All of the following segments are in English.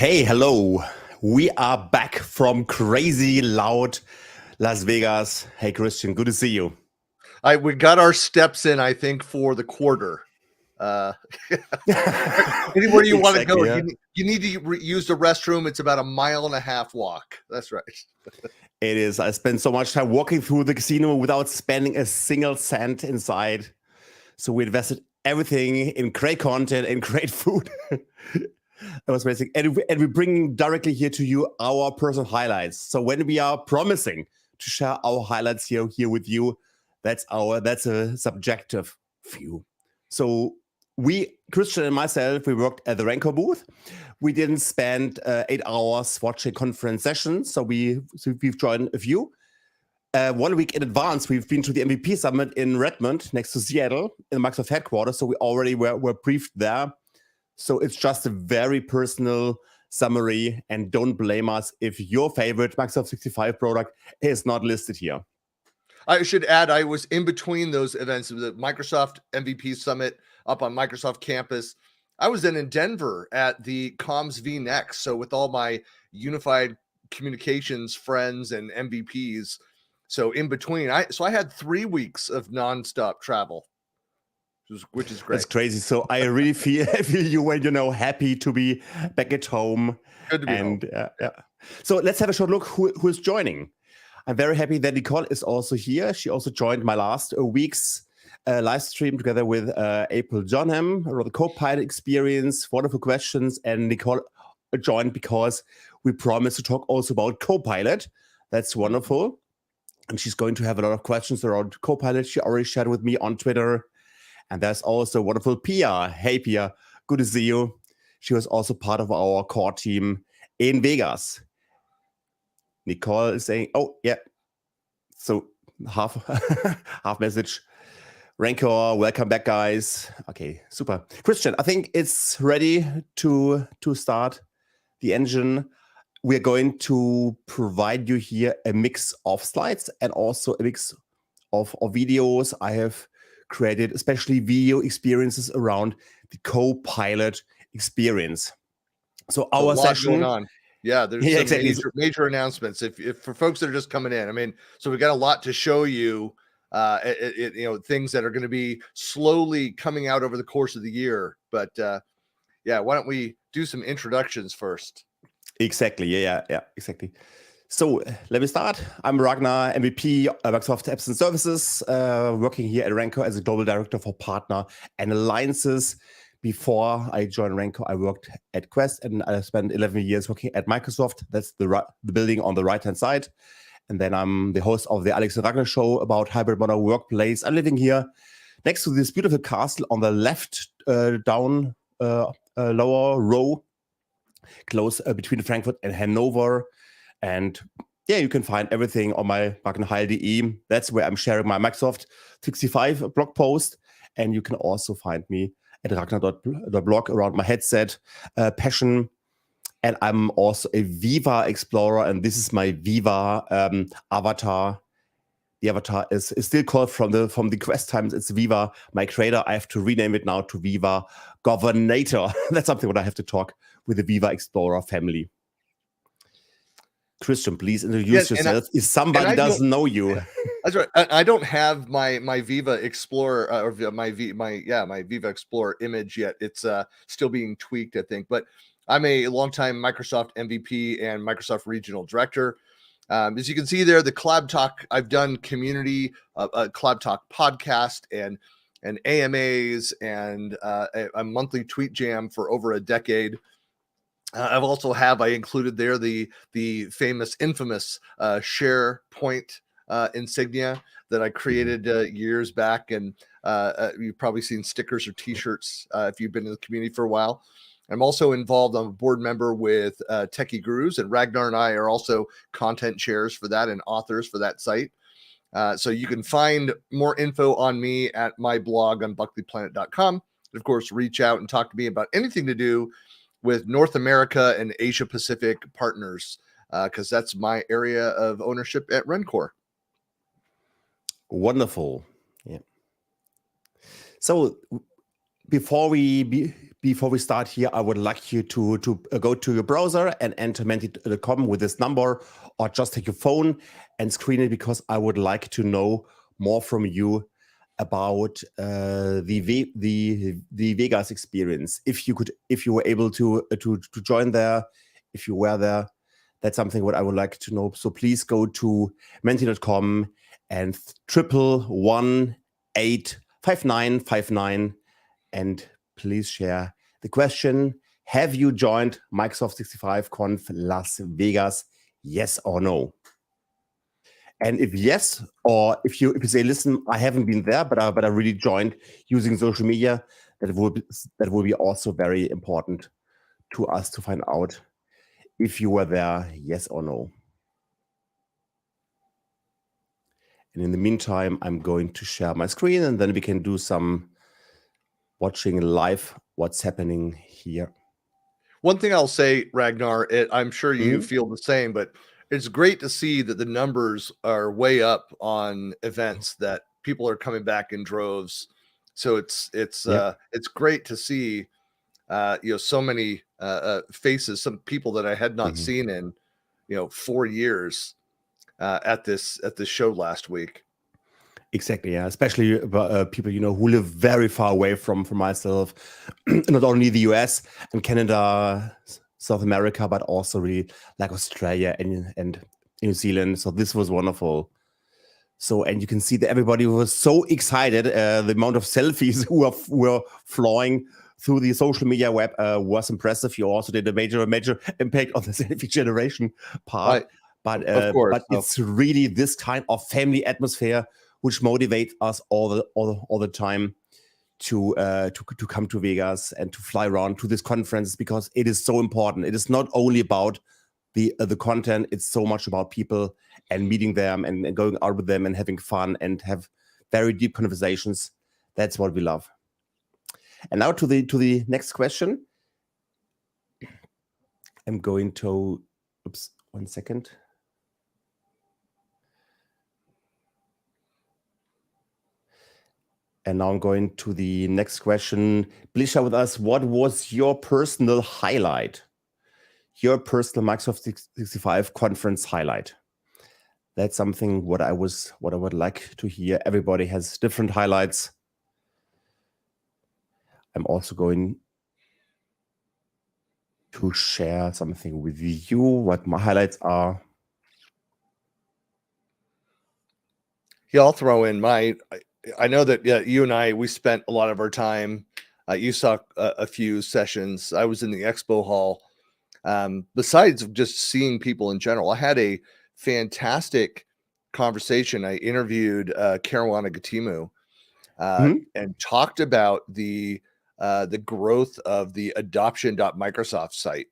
Hey, hello. We are back from crazy loud Las Vegas. Hey, Christian, good to see you. We got our steps in, I think, for the quarter. Anywhere you want to go, yeah. you need to use the restroom. It's about a 1.5 mile walk. That's right. It is. I spent so much time walking through the casino without spending a single cent inside. So we invested everything in great content and great food. That was amazing. And we're bringing directly here to you our personal highlights. So when we are promising to share our highlights here with you, that's a subjective view. So Christian and myself, we worked at the Rancor booth. We didn't spend 8 hours watching conference sessions. So we've joined a few. 1 week in advance, we've been to the MVP Summit in Redmond, next to Seattle, in the Microsoft headquarters. So we already were briefed there. So it's just a very personal summary, and don't blame us if your favorite Microsoft 365 product is not listed here. I should add, I was in between those events, the Microsoft MVP Summit up on Microsoft campus. I was then in Denver at the Comms V Next. So with all my unified communications friends and MVPs. So in between, I had 3 weeks of nonstop travel. Which is great. It's crazy. So I really feel you when happy to be back at home. Good to be home. Yeah. So let's have a short look who is joining. I'm very happy that Nicole is also here. She also joined my last week's live stream together with April Johnham around the CoPilot experience. Wonderful questions, and Nicole joined because we promised to talk also about CoPilot. That's wonderful, and she's going to have a lot of questions around CoPilot. She already shared with me on Twitter. And there's also wonderful Pia. Hey, Pia, good to see you. She was also part of our core team in Vegas. Nicole is saying, oh, yeah. So half message. Rancor, welcome back, guys. Okay, super. Christian, I think it's ready to start the engine. We're going to provide you here a mix of slides and also a mix of videos. I have created especially video experiences around the CoPilot experience. So our session going on. Yeah, there's some exactly. major announcements. If for folks that are just coming in, I mean, so we've got a lot to show you. Things that are going to be slowly coming out over the course of the year. But yeah, why don't we do some introductions first? Exactly. Yeah, exactly. So let me start. I'm Ragnar, MVP, Microsoft Apps and Services, working here at Rancor as a Global Director for Partner and Alliances. Before I joined Rancor, I worked at Quest, and I spent 11 years working at Microsoft. That's the building on the right-hand side. And then I'm the host of the Alex and Ragnar show about hybrid modern workplace. I'm living here next to this beautiful castle on the left down lower row, close between Frankfurt and Hanover. And yeah, you can find everything on my Heil.de. That's where I'm sharing my Microsoft 365 blog post. And you can also find me at Ragnar.blog around my headset passion. And I'm also a Viva explorer. And this is my Viva avatar. The avatar is still called from the Quest times. It's Viva, my creator. I have to rename it now to Viva Governator. That's something what I have to talk with the Viva Explorer family. Christian, please introduce yourself. If somebody doesn't know you, that's right. I don't have my Viva Explorer or my Viva Explorer image yet. It's still being tweaked, I think. But I'm a longtime Microsoft MVP and Microsoft Regional Director. As you can see there, the Collab Talk, I've done community, Collab Talk podcast and AMAs and a monthly tweet jam for over a decade. I included there the infamous SharePoint insignia that I created years back, and you've probably seen stickers or T-shirts if you've been in the community for a while. I'm also involved. I'm a board member with Techie Gurus, and Ragnar and I are also content chairs for that and authors for that site. So you can find more info on me at my blog on buckleyplanet.com. And of course, reach out and talk to me about anything to do with North America and Asia Pacific partners, because that's my area of ownership at Rancor. Wonderful. Yeah. So before we before we start here, I would like you to go to your browser and enter menti.com with this number, or just take your phone and screen it, because I would like to know more from you about the Vegas experience. If you were able to join there, if you were there, that's something what I would like to know. So please go to menti.com and 111-85959 and please share the question. Have you joined Microsoft 365 Conf Las Vegas? Yes or no? And if yes, or if you say, listen, I haven't been there, but I really joined using social media, that will be also very important to us to find out if you were there, yes or no. And in the meantime, I'm going to share my screen, and then we can do some watching live what's happening here. One thing I'll say, Ragnar, I'm sure you feel the same, but it's great to see that the numbers are way up on events, that people are coming back in droves. So it's great to see so many faces, some people that I had not seen in 4 years at this show last week. Exactly, yeah. Especially people who live very far away from myself, not only the US and Canada, South America, but also really like Australia and New Zealand. So this was wonderful. So, and you can see that everybody was so excited. The amount of selfies who were flying through the social media web was impressive. You also did a major impact on the selfie generation part. But it's really this kind of family atmosphere which motivates us all the time to come to Vegas and to fly around to this conference, because it is so important. It is not only about the content; it's so much about people and meeting them and going out with them and having fun and have very deep conversations. That's what we love. And now to the next question. I'm going to, oops, 1 second. And now I'm going to the next question. Please share with us, what was your personal highlight? Your personal Microsoft 365 conference highlight. That's something what I would like to hear. Everybody has different highlights. I'm also going to share something with you, what my highlights are. Yeah, I'll throw in I know that you and we spent a lot of our time. You saw a few sessions. I was in the expo hall. Besides just seeing people in general, I had a fantastic conversation. I interviewed Caruana Gatimu and talked about the growth of the adoption.microsoft site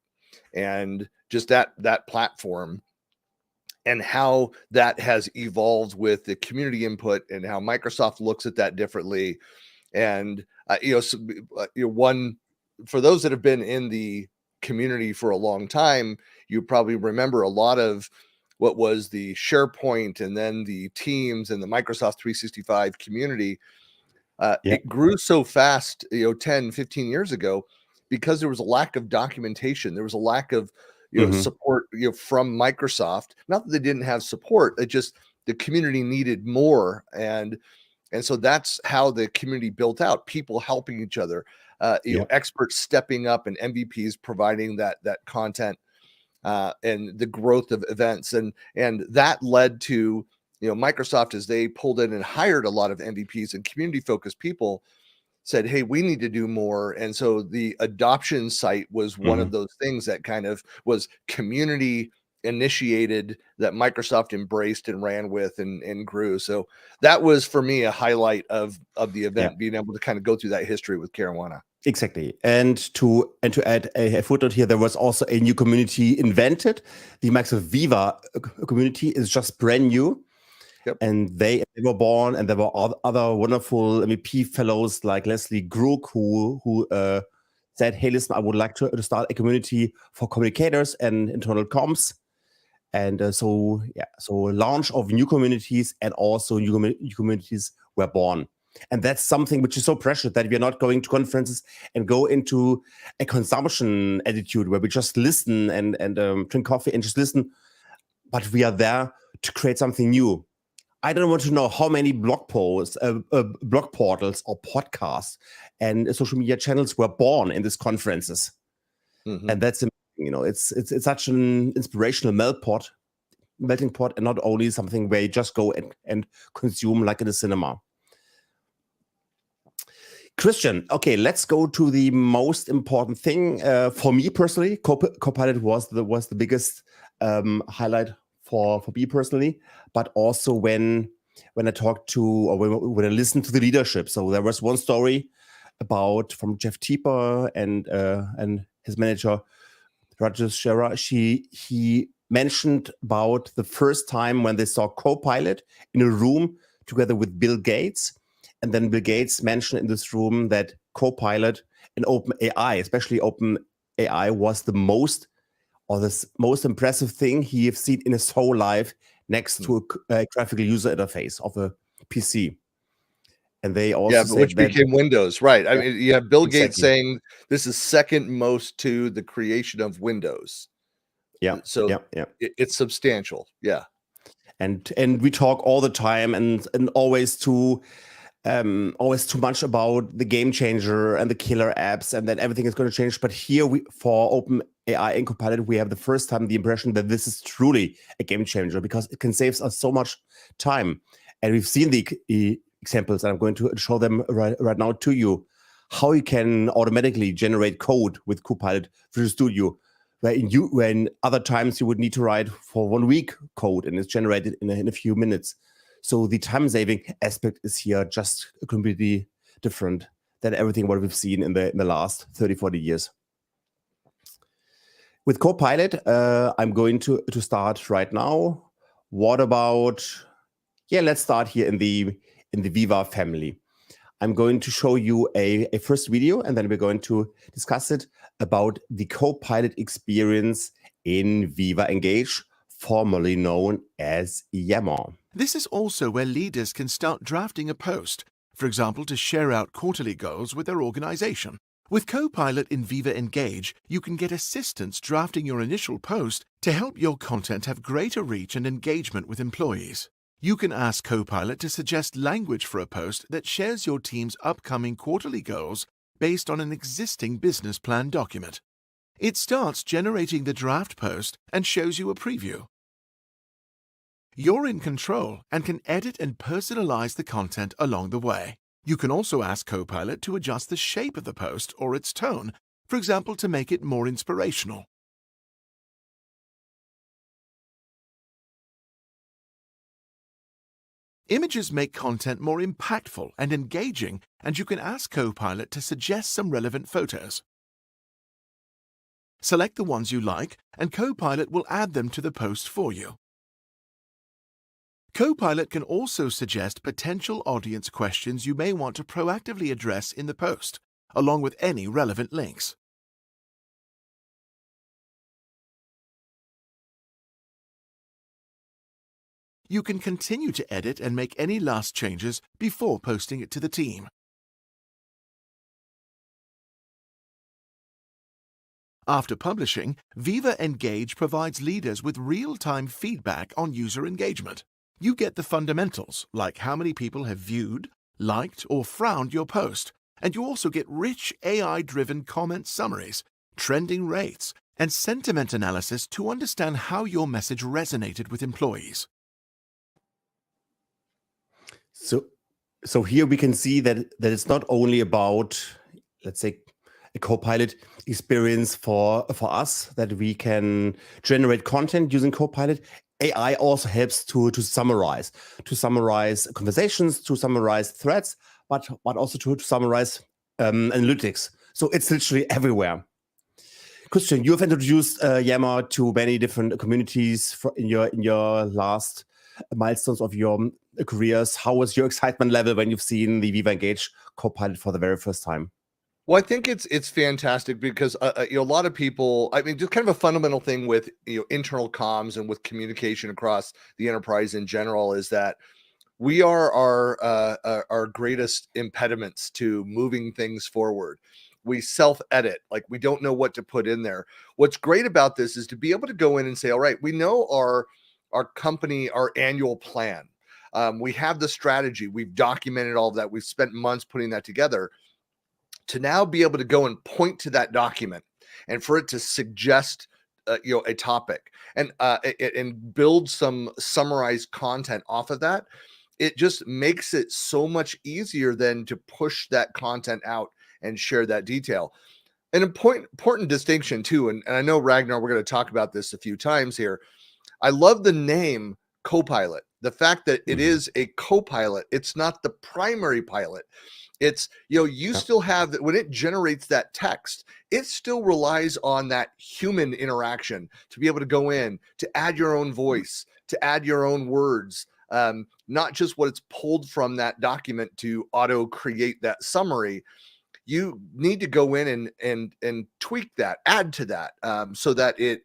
and just that platform, and how that has evolved with the community input and how Microsoft looks at that differently. And one, for those that have been in the community for a long time, you probably remember a lot of what was the SharePoint and then the Teams and the Microsoft 365 community. It grew so fast, 10, 15 years ago, because there was a lack of documentation. There was a lack of support from Microsoft. Not that they didn't have support, it just the community needed more. And so that's how the community built out, people helping each other, experts stepping up, and MVPs providing that content, and the growth of events. And that led to Microsoft, as they pulled in and hired a lot of MVPs and community focused people, said, hey, we need to do more. And so the adoption site was one of those things that kind of was community initiated, that Microsoft embraced and ran with and grew. So that was, for me, a highlight of the event, being able to kind of go through that history with Caruana. Exactly. And to add a footnote here, there was also a new community invented. The Microsoft Viva community is just brand new. And they were born, and there were other wonderful MEP fellows like Leslie Grook who said, hey, listen, I would like to start a community for communicators and internal comms. And so launch of new communities, and also new communities were born. And that's something which is so precious, that we are not going to conferences and go into a consumption attitude where we just listen and drink coffee and just listen, but we are there to create something new. I don't want to know how many blog posts, blog portals or podcasts and social media channels were born in these conferences. And that's, it's such an inspirational melting pot, and not only something where you just go and consume like in a cinema. Christian, okay, let's go to the most important thing for me personally. CoPilot was the biggest highlight for me personally, but also when I talked to, or when I listened to the leadership. So there was one story from Jeff Teeper and his manager Ragnar. He mentioned about the first time when they saw CoPilot in a room together with Bill Gates, and then Bill Gates mentioned in this room that CoPilot and OpenAI, especially OpenAI, was the most impressive thing he have seen in his whole life, next to a graphical user interface of a PC. And they also said which became Windows, right? I mean, you have Bill Gates exactly. saying this is second most to the creation of Windows. Yeah. So it's substantial. Yeah. And we talk all the time and always too much about the game changer and the killer apps, and that everything is going to change. But here for OpenAI and CoPilot, we have the first time the impression that this is truly a game changer, because it can save us so much time. And we've seen the examples, and I'm going to show them right now to you, how you can automatically generate code with CoPilot Visual Studio, when other times you would need to write for 1 week code, and it's generated in a few minutes. So the time-saving aspect is here just completely different than everything what we've seen in the last 30, 40 years. With CoPilot, I'm going to start right now. What about, let's start here in the Viva family. I'm going to show you a first video, and then we're going to discuss it about the CoPilot experience in Viva Engage, formerly known as Yammer. This is also where leaders can start drafting a post, for example, to share out quarterly goals with their organization. With CoPilot in Viva Engage, you can get assistance drafting your initial post to help your content have greater reach and engagement with employees. You can ask CoPilot to suggest language for a post that shares your team's upcoming quarterly goals based on an existing business plan document. It starts generating the draft post and shows you a preview. You're in control and can edit and personalize the content along the way. You can also ask CoPilot to adjust the shape of the post or its tone, for example, to make it more inspirational. Images make content more impactful and engaging, and you can ask CoPilot to suggest some relevant photos. Select the ones you like, and CoPilot will add them to the post for you. CoPilot can also suggest potential audience questions you may want to proactively address in the post, along with any relevant links. You can continue to edit and make any last changes before posting it to the team. After publishing, Viva Engage provides leaders with real-time feedback on user engagement. You get the fundamentals, like how many people have viewed, liked, or frowned your post, and you also get rich AI-driven comment summaries, trending rates, and sentiment analysis to understand how your message resonated with employees. So here we can see that it's not only about, let's say, a CoPilot experience for us, that we can generate content using CoPilot. AI also helps to summarize conversations, to summarize threads, but also to summarize analytics. So it's literally everywhere. Christian, you have introduced Yammer to many different communities in your last milestones of your careers. How was your excitement level when you've seen the Viva Engage CoPilot for the very first time? Well, I think it's fantastic because a lot of people, I mean, just kind of a fundamental thing with internal comms and with communication across the enterprise in general is that we are our greatest impediments to moving things forward. We self-edit, like we don't know what to put in there. What's great about this is to be able to go in and say, all right, we know our company, our annual plan. We have the strategy. We've documented all of that. We've spent months putting that together. To now be able to go and point to that document and for it to suggest a topic and build some summarized content off of that, it just makes it so much easier than to push that content out and share that detail. An important distinction too, and I know Ragnar, we're going to talk about this a few times here. I love the name CoPilot. The fact that it is a co-pilot, it's not the primary pilot. It's, you still have that when it generates that text, it still relies on that human interaction to be able to go in, to add your own voice, to add your own words, not just what it's pulled from that document to auto create that summary. You need to go in and tweak that, add to that, so that it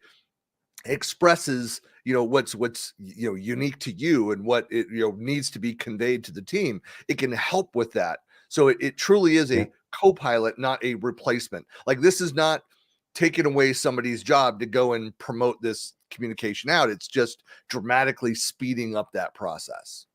expresses what's unique to you and what it needs to be conveyed to the team. It can help with that. So it truly is a co-pilot, not a replacement. Like, this is not taking away somebody's job to go and promote this communication out. It's just dramatically speeding up that process.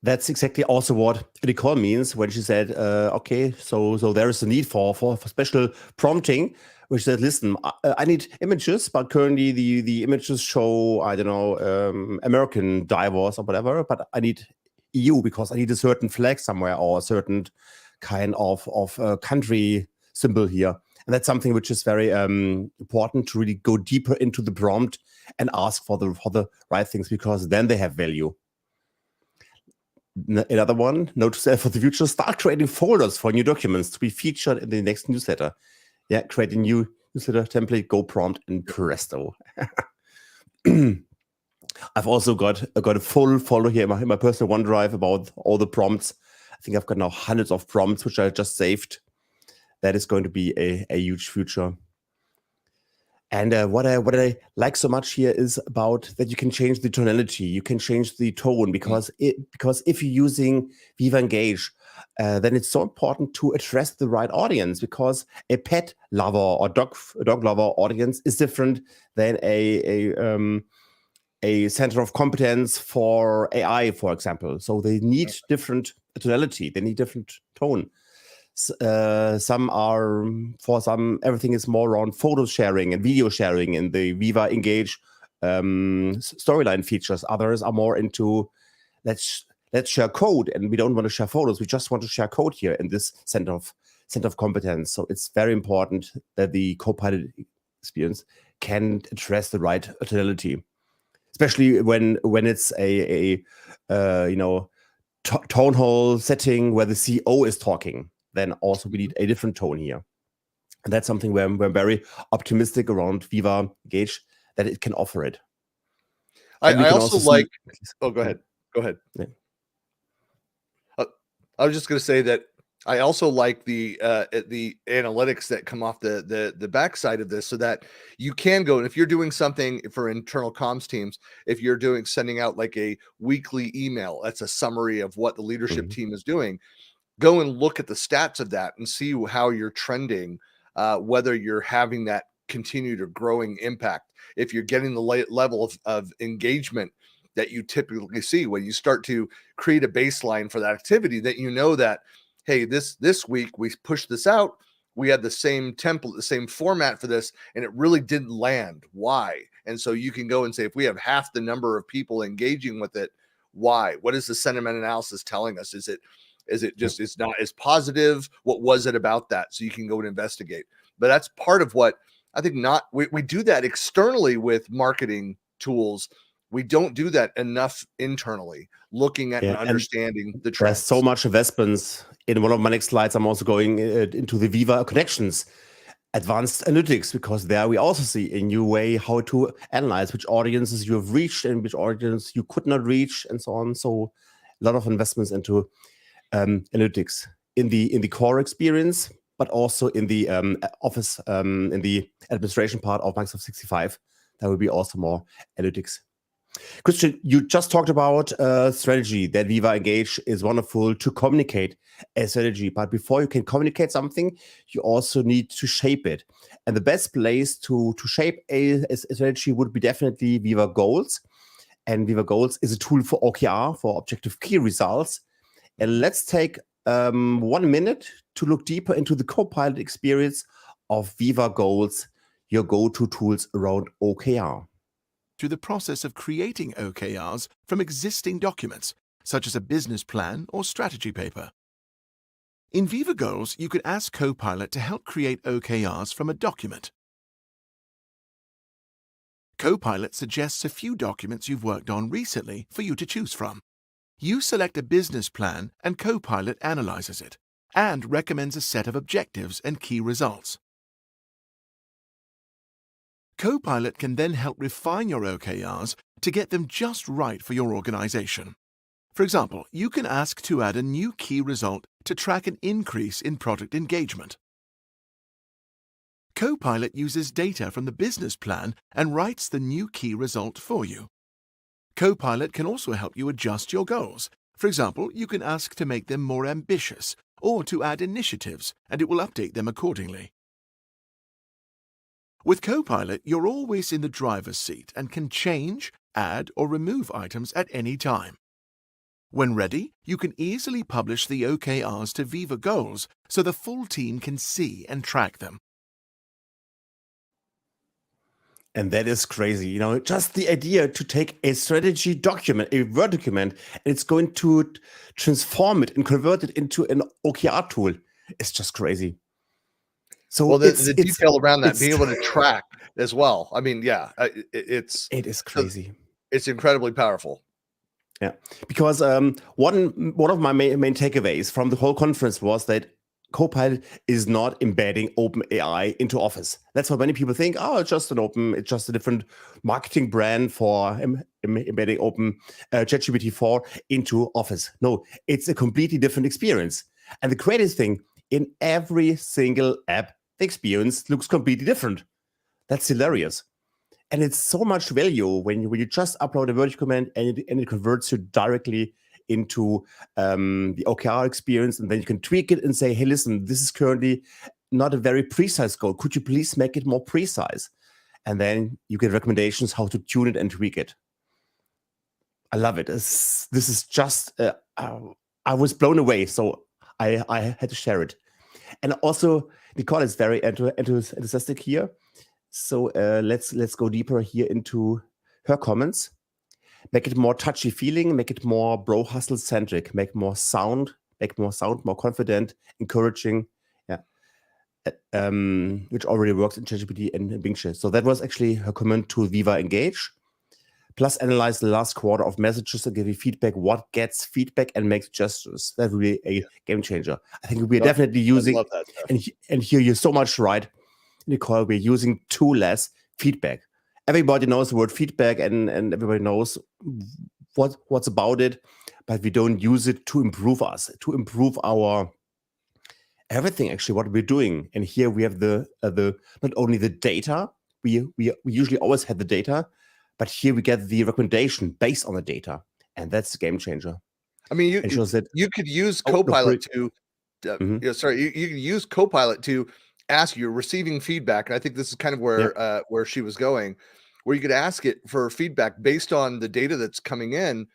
That's exactly also what Nicole means when she said, okay, so there is a need for special prompting, which said, listen, I need images, but currently the images show, I don't know, American divers or whatever, but I need EU because I need a certain flag somewhere or a certain kind of country symbol here. And that's something which is very important to really go deeper into the prompt and ask for the right things, because then they have value. Another one, note to self for the future, start creating folders for new documents to be featured in the next newsletter. Yeah, create a new newsletter template, go prompt, and presto. I've also got a full folder here in my personal OneDrive about all the prompts. I think I've got now hundreds of prompts, which I just saved. That is going to be a huge future. And what I like so much here is about that you can change the tonality, you can change the tone, because if you're using Viva Engage, then it's so important to address the right audience, because a pet lover or dog lover audience is different than a center of competence for AI, for example. So they need different tonality, they need different tone. Some are, for some, everything is more around photo sharing and video sharing in the Viva Engage storyline features. Others are more into let's share code, and we don't want to share photos. We just want to share code here in this center of competence. So it's very important that the CoPilot experience can address the right tonality, especially when it's a town hall setting where the CEO is talking. Then also we need a different tone here. And that's something where we're very optimistic around Viva Engage that it can offer it. I also like, go ahead. Yeah. I was just going to say that I also like the analytics that come off the backside of this, so that you can go, and if you're doing something for internal comms teams, if you're sending out like a weekly email, that's a summary of what the leadership team is doing. Go and look at the stats of that and see how you're trending, whether you're having that continued or growing impact. If you're getting the level of engagement that you typically see when you start to create a baseline for that activity, that you know that, hey, this week we pushed this out, we had the same template, the same format for this, and it really didn't land. Why? And so you can go and say, if we have half the number of people engaging with it, why? What is the sentiment analysis telling us? Is it just, it's not as positive? What was it about that? So you can go and investigate. But that's part of what I think we do that externally with marketing tools. We don't do that enough internally, looking at and understanding the trends. There's so much investments. In one of my next slides, I'm also going into the Viva Connections advanced analytics, because there we also see a new way how to analyze which audiences you have reached and which audience you could not reach, and so on. So a lot of investments into analytics in the core experience, but also in the office, in the administration part of Microsoft 365. There will be also more analytics Christian, you just talked about strategy, that Viva Engage is wonderful to communicate a strategy. But before you can communicate something, you also need to shape it. And the best place to shape a strategy would be definitely Viva Goals. And Viva Goals is a tool for OKR, for objective key results. And let's take 1 minute to look deeper into the CoPilot experience of Viva Goals, your go-to tools around OKR. Through the process of creating OKRs from existing documents, such as a business plan or strategy paper. In Viva Goals, you could ask CoPilot to help create OKRs from a document. CoPilot suggests a few documents you've worked on recently for you to choose from. You select a business plan and CoPilot analyzes it and recommends a set of objectives and key results. CoPilot can then help refine your OKRs to get them just right for your organization. For example, you can ask to add a new key result to track an increase in product engagement. CoPilot uses data from the business plan and writes the new key result for you. CoPilot can also help you adjust your goals. For example, you can ask to make them more ambitious or to add initiatives, and it will update them accordingly. With CoPilot, you're always in the driver's seat and can change, add, or remove items at any time. When ready, you can easily publish the OKRs to Viva Goals so the full team can see and track them. And that is crazy. You know, just the idea to take a strategy document, a Word document, and it's going to transform it and convert it into an OKR tool. It's just crazy. So well, the detail around that, being able to track as well. I mean, yeah, it is crazy. It's incredibly powerful. Yeah, because one of my main takeaways from the whole conference was that CoPilot is not embedding OpenAI into Office. That's what many people think. Oh, it's just a different marketing brand for embedding Open ChatGPT 4 into Office. No, it's a completely different experience. And the greatest thing, in every single app, the experience looks completely different. That's hilarious. And it's so much value when you just upload a Word document and it converts you directly into the OKR experience. And then you can tweak it and say, hey, listen, this is currently not a very precise goal. Could you please make it more precise? And then you get recommendations how to tune it and tweak it. I love it. This is just, I was blown away. So I had to share it. And also, Nicole is very enthusiastic here. So let's go deeper here into her comments. Make it more touchy feeling, make it more bro hustle centric, make more sound, more confident, encouraging. Yeah, which already works in ChatGPT and Bing Chat. So that was actually her comment to Viva Engage. Plus, analyze the last quarter of messages and give you feedback. What gets feedback and makes gestures? That will be a game changer. I think we're definitely using, love that stuff. And here you're so much right, Nicole. We're using too less feedback. Everybody knows the word feedback, and everybody knows what's about it, but we don't use it to improve us, to improve our everything. Actually, what we're doing, and here we have the not only the data. We usually always have the data. But here we get the recommendation based on the data, and that's the game changer. I mean, you could use CoPilot to, you could use CoPilot to ask you receiving feedback, and I think this is kind of where she was going, where you could ask it for feedback based on the data that's coming in.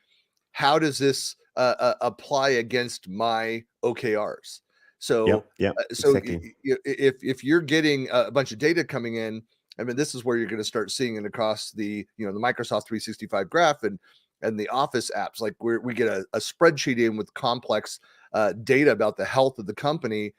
How does this apply against my OKRs? So, exactly. If you're getting a bunch of data coming in, I mean, this is where you're going to start seeing it across the Microsoft 365 graph and the Office apps. Like we get a spreadsheet in with complex data about the health of the company,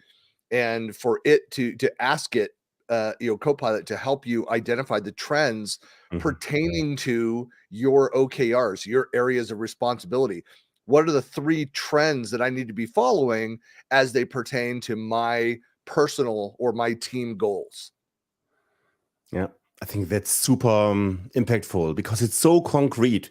and for it to ask it, CoPilot to help you identify the trends pertaining to your OKRs, your areas of responsibility. What are the 3 trends that I need to be following as they pertain to my personal or my team goals? Yeah, I think that's super impactful because it's so concrete,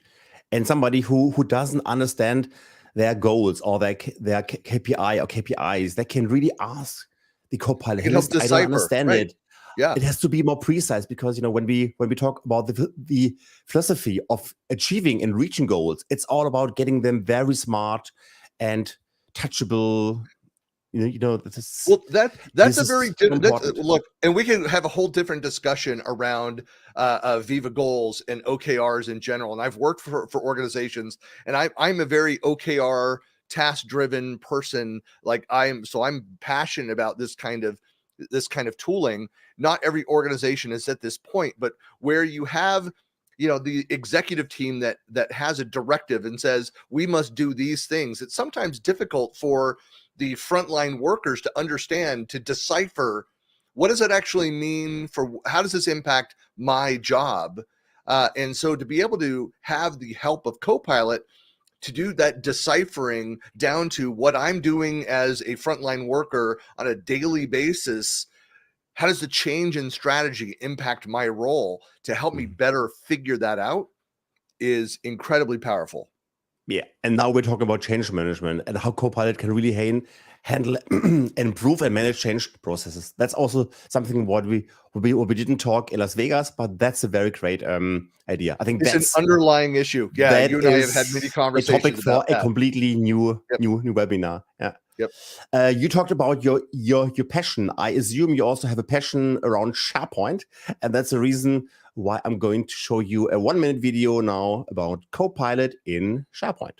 and somebody who doesn't understand their goals or their KPI or KPIs, they can really ask the CoPilot, hey, listen, I don't understand it. Yeah. It has to be more precise because, when we talk about the philosophy of achieving and reaching goals, it's all about getting them very smart and touchable. Well, that's this a is very so that's, important. look, and we can have a whole different discussion around Viva goals and OKRs in general. And I've worked for organizations, and I'm a very OKR task-driven person. Like I'm passionate about this kind of tooling. Not every organization is at this point, but where you have the executive team that has a directive and says we must do these things, it's sometimes difficult for the frontline workers to understand, to decipher what does it actually mean, for how does this impact my job, and so to be able to have the help of CoPilot to do that deciphering down to what I'm doing as a frontline worker on a daily basis. How does the change in strategy impact my role, to help me better figure that out, is incredibly powerful. Yeah, and now we're talking about change management and how CoPilot can really handle, improve and manage change processes. That's also something what we didn't talk in Las Vegas, but that's a very great idea. I think It's that's an underlying issue. Yeah, that you and I have is had many a conversations topic for about a that. completely new Yep. new webinar. Yeah. Yep. You talked about your passion. I assume you also have a passion around SharePoint, and that's the reason why I'm going to show you a 1-minute video now about CoPilot in SharePoint.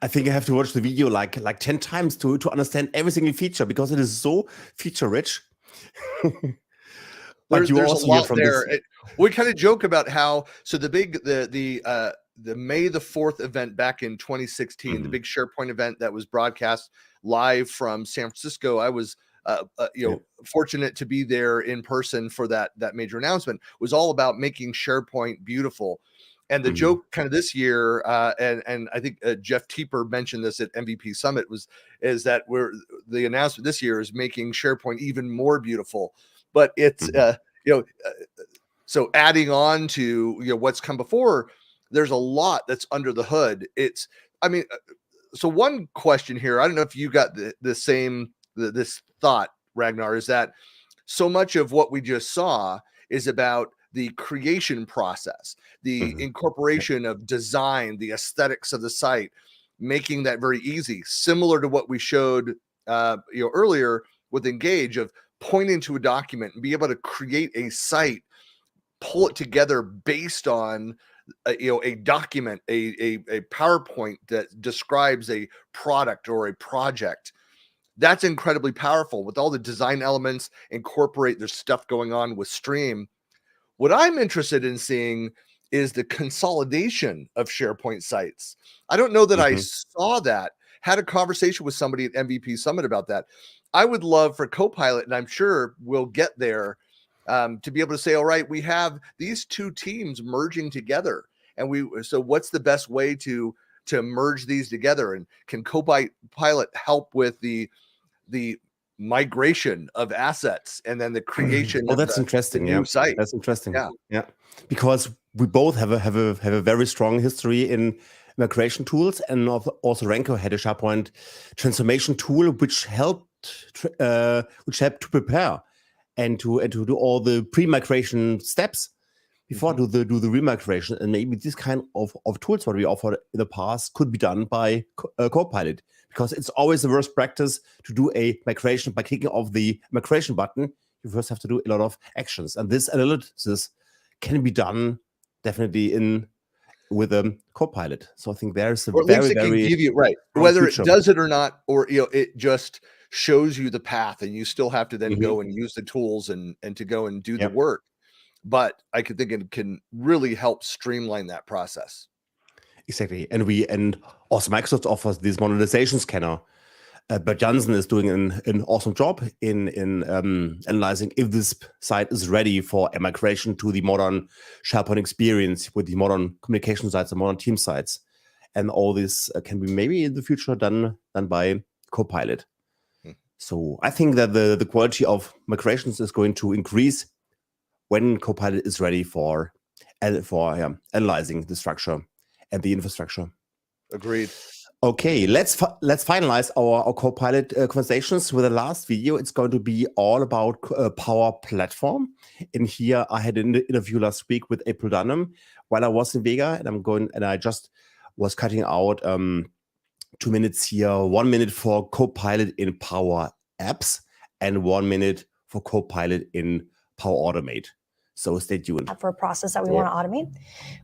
I think I have to watch the video like 10 times to understand every single feature because it is so feature rich. There's a lot there. We kind of joke about how the May the 4th event back in 2016, the big SharePoint event that was broadcast live from San Francisco. I was fortunate to be there in person for that major announcement. Was all about making SharePoint beautiful. And the joke kind of this year, and I think Jeff Teeper mentioned this at MVP Summit, is that the announcement this year is making SharePoint even more beautiful. But it's so adding on to what's come before, there's a lot that's under the hood. So one question here, I don't know if you got this thought, Ragnar, is that so much of what we just saw is about the creation process, the incorporation of design, the aesthetics of the site, making that very easy, similar to what we showed earlier with Engage, of pointing to a document and be able to create a site, pull it together based on a document, a PowerPoint that describes a product or a project. That's incredibly powerful with all the design elements. Incorporate, there's stuff going on with Stream. What I'm interested in seeing is the consolidation of SharePoint sites. I don't know that I saw that. Had a conversation with somebody at MVP Summit about that. I would love for CoPilot, and I'm sure we'll get there, to be able to say, all right, we have these two teams merging together. So what's the best way to merge these together? And can CoPilot help with the migration of assets and then the creation of that's interesting. new site? That's interesting. Yeah. Because we both have a very strong history in migration tools, and also Renko had a SharePoint transformation tool which helped to prepare and to do all the pre-migration steps before do the remigration, and maybe this kind of tools what we offered in the past could be done by CoPilot, because it's always the worst practice to do a migration by clicking off the migration button. You first have to do a lot of actions, and this analysis can be done definitely with a CoPilot. So I think there's a Or at least it can give you whether it does it or not, or it just shows you the path, and you still have to then go and use the tools and to go and do the work. But I could think it can really help streamline that process. Exactly, and also Microsoft offers this modernization scanner. But Johnson is doing an awesome job in analyzing if this site is ready for a migration to the modern SharePoint experience with the modern communication sites, the modern team sites. And all this can be maybe in the future done by CoPilot. So I think that the quality of migrations is going to increase when CoPilot is ready for analyzing the structure and the infrastructure. Agreed. Okay, let's finalize our CoPilot conversations with the last video. It's going to be all about Power Platform. In here, I had an interview last week with April Dunham while I was in Vega, and I just was cutting out 2 minutes here, 1 minute for CoPilot in Power Apps, and 1 minute for CoPilot in Power Automate. So stay tuned. For a process that we want to automate,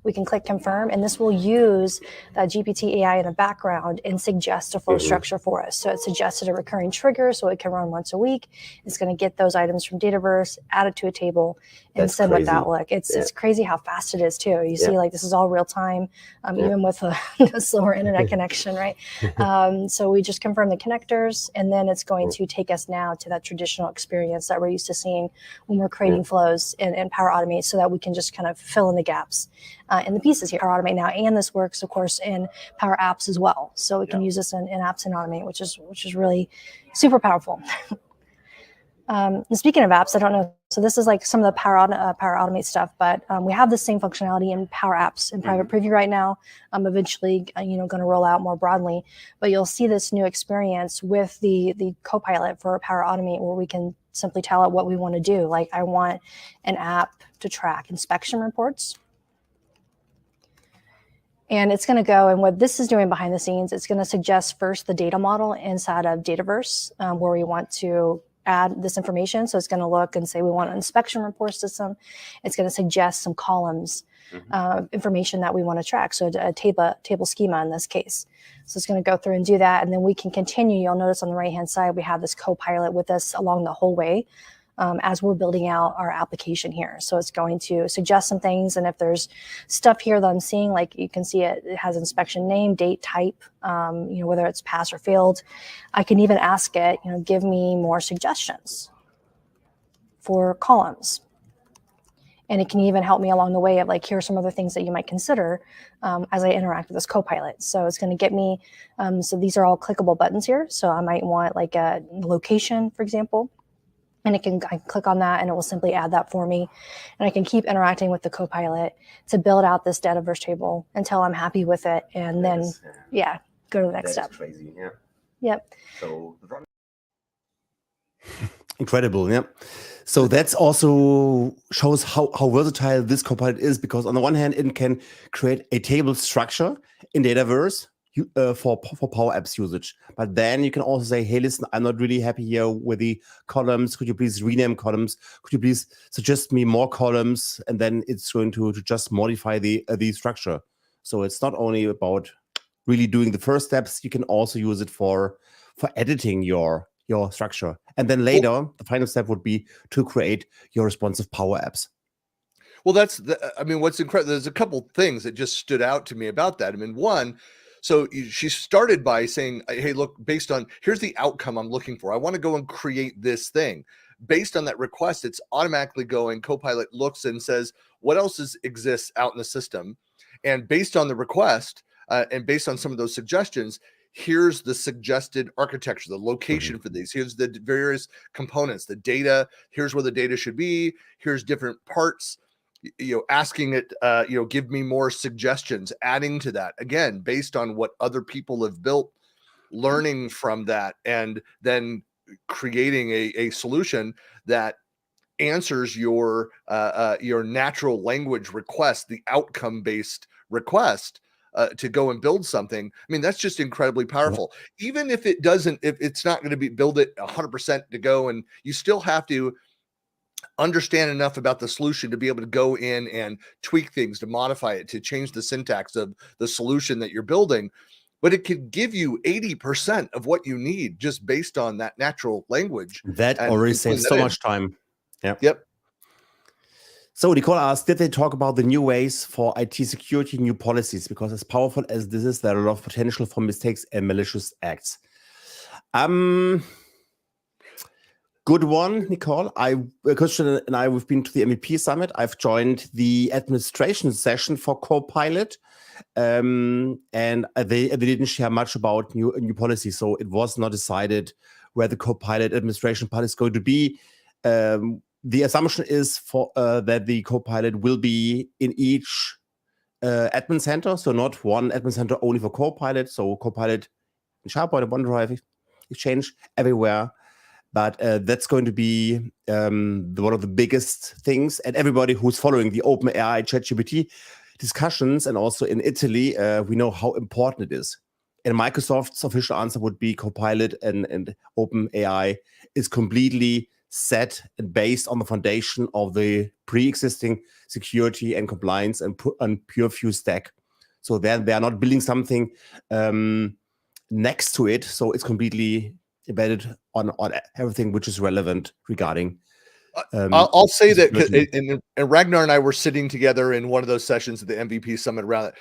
we can click confirm, and this will use that GPT AI in the background and suggest a flow structure for us. So it suggested a recurring trigger, so it can run once a week. It's going to get those items from Dataverse, add it to a table, and send what that look. It's crazy how fast it is too. You see, like this is all real time, even with a slower internet connection, right? So we just confirm the connectors, and then it's going to take us now to that traditional experience that we're used to seeing when we're creating flows in Power Automate, so that we can just kind of fill in the gaps in the pieces here. Power Automate now, and this works, of course, in Power Apps as well. So we can use this in Apps and Automate, which is really super powerful. And speaking of apps, I don't know. So this is like some of the Power Automate stuff, but we have the same functionality in Power Apps in private preview right now. I'm eventually, going to roll out more broadly, but you'll see this new experience with the CoPilot for Power Automate, where we can simply tell it what we want to do. Like I want an app to track inspection reports. And it's going to go, and what this is doing behind the scenes, it's going to suggest first the data model inside of Dataverse, where we want to add this information. So it's going to look and say we want an inspection report system. It's going to suggest some columns, information that we want to track. So a table schema in this case. So it's going to go through and do that. And then we can continue. You'll notice on the right-hand side, we have this CoPilot with us along the whole way as we're building out our application here. So it's going to suggest some things. And if there's stuff here that I'm seeing, like you can see it has inspection name, date, type, whether it's pass or failed. I can even ask it, give me more suggestions for columns. And it can even help me along the way of like, here are some other things that you might consider as I interact with this CoPilot. So it's going to get me, so these are all clickable buttons here. So I might want like a location, for example. And I can click on that and it will simply add that for me. And I can keep interacting with the CoPilot to build out this Dataverse table until I'm happy with it. And then, go to the next step. Crazy, yeah. Yep. So incredible, yeah. So that's also shows how versatile this CoPilot is, because on the one hand, it can create a table structure in Dataverse for Power Apps usage. But then you can also say, hey, listen, I'm not really happy here with the columns. Could you please rename columns? Could you please suggest me more columns? And then it's going to just modify the structure. So it's not only about really doing the first steps. You can also use it for editing your structure. And then later, the final step would be to create your responsive Power Apps. Well, what's incredible, there's a couple things that just stood out to me about that. One, so she started by saying, hey, look, based on, here's the outcome I'm looking for. I want to go and create this thing. Based on that request, it's automatically going, CoPilot looks and says, what else exists out in the system? And based on the request, and based on some of those suggestions, here's the suggested architecture, the location for these. Here's the various components, the data. Here's where the data should be. Here's different parts. Asking it, give me more suggestions, adding to that, again, based on what other people have built, learning from that, and then creating a solution that answers your natural language request, the outcome-based request to go and build something. I mean, that's just incredibly powerful. Even if it doesn't, if it's not going to be build it 100% to go, and you still have to understand enough about the solution to be able to go in and tweak things, to modify it, to change the syntax of the solution that you're building. But it could give you 80% of what you need just based on that natural language. That already saves so much time. Yep. So Nicole asked, did they talk about the new ways for IT security, new policies? Because as powerful as this is, there are a lot of potential for mistakes and malicious acts. Good one, Nicole. Christian and I, we've been to the MVP Summit. I've joined the administration session for CoPilot, and they didn't share much about new policy. So it was not decided where the CoPilot administration part is going to be. The assumption is that the CoPilot will be in each admin center, so not one admin center only for CoPilot. So CoPilot in SharePoint, OneDrive, Exchange, everywhere. But that's going to be one of the biggest things. And everybody who's following the OpenAI ChatGPT discussions, and also in Italy, we know how important it is. And Microsoft's official answer would be CoPilot and OpenAI is completely set and based on the foundation of the pre-existing security and compliance and pure view stack. So they are not building something next to it. So it's completely embedded on everything which is relevant regarding. I'll say that, and Ragnar and I were sitting together in one of those sessions at the MVP Summit around it.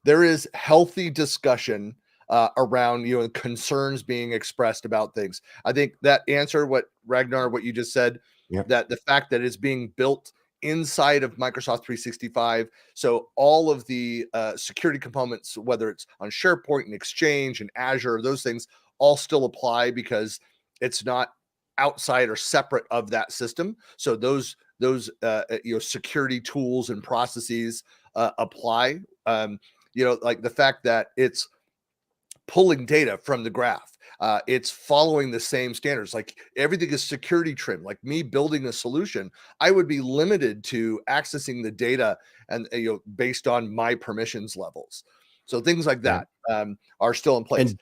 There is healthy discussion around concerns being expressed about things. I think that answer, what Ragnar, what you just said, that the fact that it's being built inside of Microsoft 365, so all of the security components, whether it's on SharePoint and Exchange and Azure, those things all still apply because it's not outside or separate of that system. So those security tools and processes apply. Like the fact that it's pulling data from the graph. It's following the same standards. Like everything is security trim. Like me building a solution, I would be limited to accessing the data and based on my permissions levels. So things like that are still in place.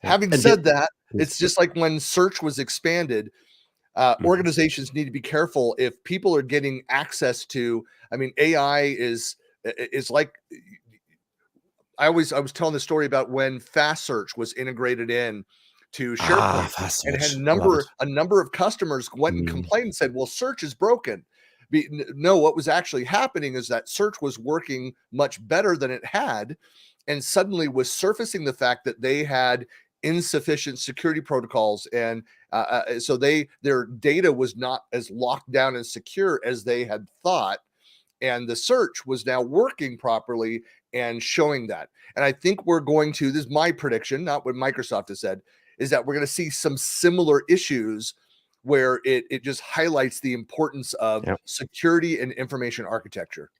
Having said that, it's just like when search was expanded, organizations need to be careful if people are getting access to. I mean, AI is like. I was telling the story about when Fast Search was integrated in to SharePoint, and had a number of customers went and complained and said, "Well, search is broken." No, what was actually happening is that search was working much better than it had, and suddenly was surfacing the fact that they had insufficient security protocols, and so their data was not as locked down and secure as they had thought, and the search was now working properly and showing that. And I think we're going to, this is my prediction, not what Microsoft has said, is that we're going to see some similar issues where it just highlights the importance of security and information architecture.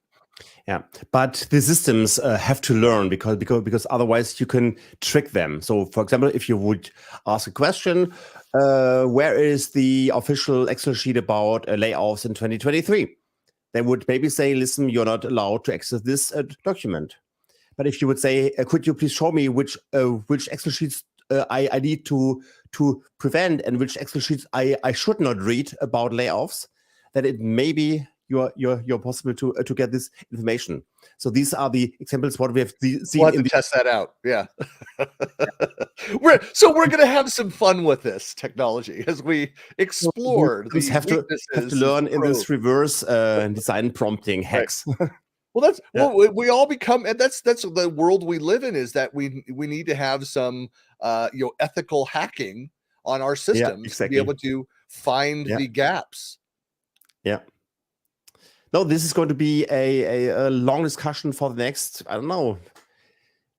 Yeah, but the systems have to learn because otherwise you can trick them. So, for example, if you would ask a question, where is the official Excel sheet about layoffs in 2023? They would maybe say, listen, you're not allowed to access this document. But if you would say, could you please show me which Excel sheets I need to prevent and which Excel sheets I should not read about layoffs, then it may be you're possible to get this information. So these are the examples what we have seen. We'll have to test that out. Yeah. We're going to have some fun with this technology as we explore. We have to learn in this reverse design prompting hacks. Right. Well, we all become, and that's the world we live in, is that we need to have some ethical hacking on our systems to be able to find the gaps. Yeah. No, this is going to be a long discussion for the next, I don't know,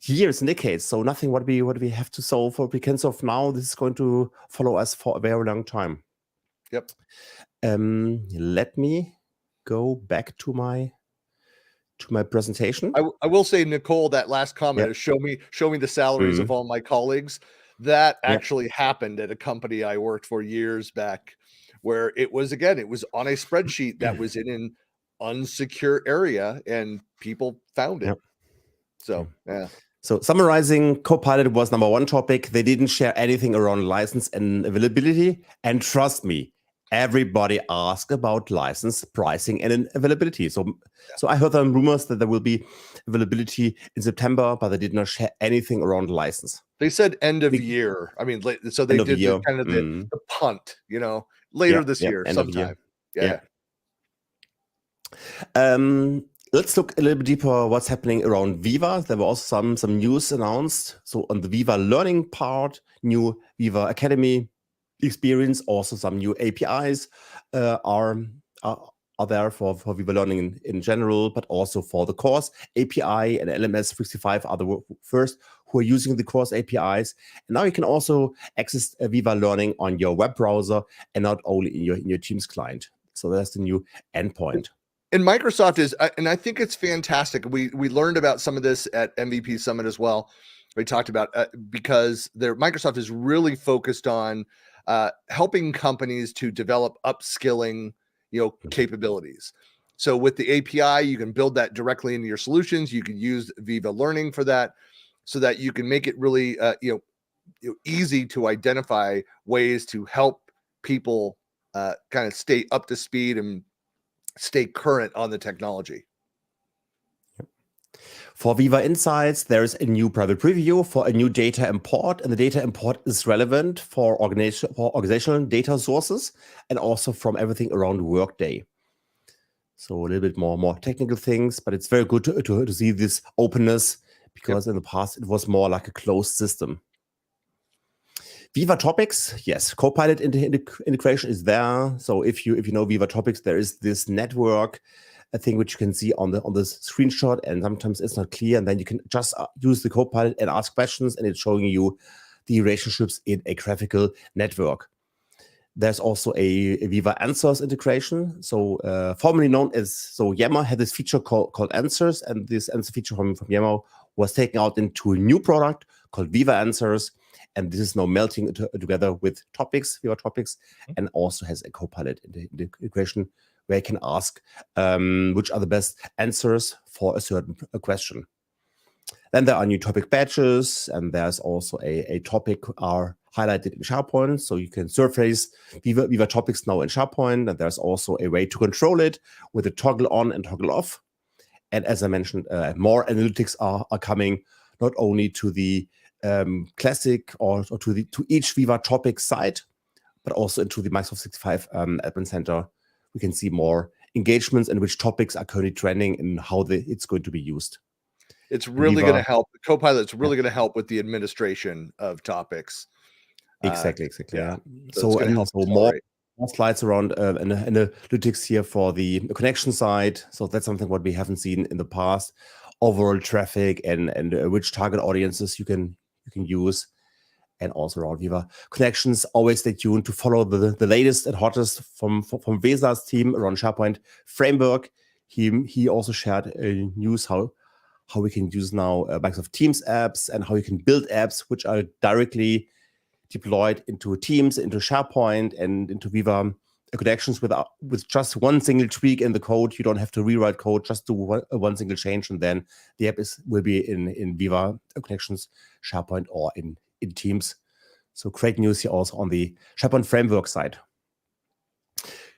years and decades. So nothing what we have to solve or we can solve now. This is going to follow us for a very long time. Yep. Let me go back to my presentation. I will say, Nicole, that last comment is show me the salaries of all my colleagues. That actually happened at a company I worked for years back, where it was on a spreadsheet that was in an unsecure area and people found it. Yep. So, yeah. So summarizing, CoPilot was number one topic. They didn't share anything around license and availability. And trust me, everybody asked about license pricing and availability. So I heard some rumors that there will be availability in September, but they did not share anything around license. They said end of year. I mean, so they did kind of the punt, later this year, sometime. Yeah. Let's look a little bit deeper what's happening around Viva. There were also some news announced. So on the Viva learning part, new Viva Academy experience, also some new APIs are there for Viva learning in general, but also for the course API, and LMS 365 are the first who are using the course APIs. And now you can also access Viva learning on your web browser and not only in your Teams client. So that's the new endpoint. And Microsoft is, and I think it's fantastic. We learned about some of this at MVP Summit as well. We talked about because Microsoft is really focused on helping companies to develop upskilling, capabilities. So with the API, you can build that directly into your solutions. You can use Viva Learning for that, so that you can make it really, easy to identify ways to help people kind of stay up to speed and stay current on the technology. For Viva Insights, there is a new private preview for a new data import, and the data import is relevant for organizational data sources and also from everything around Workday. So a little bit more technical things, but it's very good to see this openness, because in the past it was more like a closed system. Viva Topics, yes, CoPilot integration is there. So if you know Viva Topics, there is this network thing which you can see on the screenshot, and sometimes it's not clear, and then you can just use the CoPilot and ask questions, and it's showing you the relationships in a graphical network. There's also a Viva Answers integration. So formerly known as, Yammer had this feature called Answers, and this answer feature from Yammer was taken out into a new product called Viva Answers. And this is now melting together with Topics, Viva Topics, and also has a CoPilot integration where you can ask which are the best answers for a certain question. Then there are new topic badges, and there's also a topic are highlighted in SharePoint, so you can surface Viva Topics now in SharePoint, and there's also a way to control it with a toggle on and toggle off. And as I mentioned, more analytics are coming, not only to the classic or to each Viva topic site, but also into the Microsoft 365 Admin Center. We can see more engagements and which topics are currently trending and how it's going to be used. It's really going to help. CoPilot's really going to help with the administration of topics. Exactly. Yeah. So it's going to help more slides around analytics here for the connection side. So that's something what we haven't seen in the past. Overall traffic and which target audiences you can use, and also around Viva connections. Always stay tuned to follow the latest and hottest from Vesa's team around SharePoint framework. He also shared news how we can use now Microsoft Teams apps, and how you can build apps which are directly deployed into Teams, into SharePoint, and into Viva connections with just one single tweak in the code. You don't have to rewrite code, just do one single change, and then the app will be in Viva connections, SharePoint, or in Teams. So great news here also on the SharePoint framework side.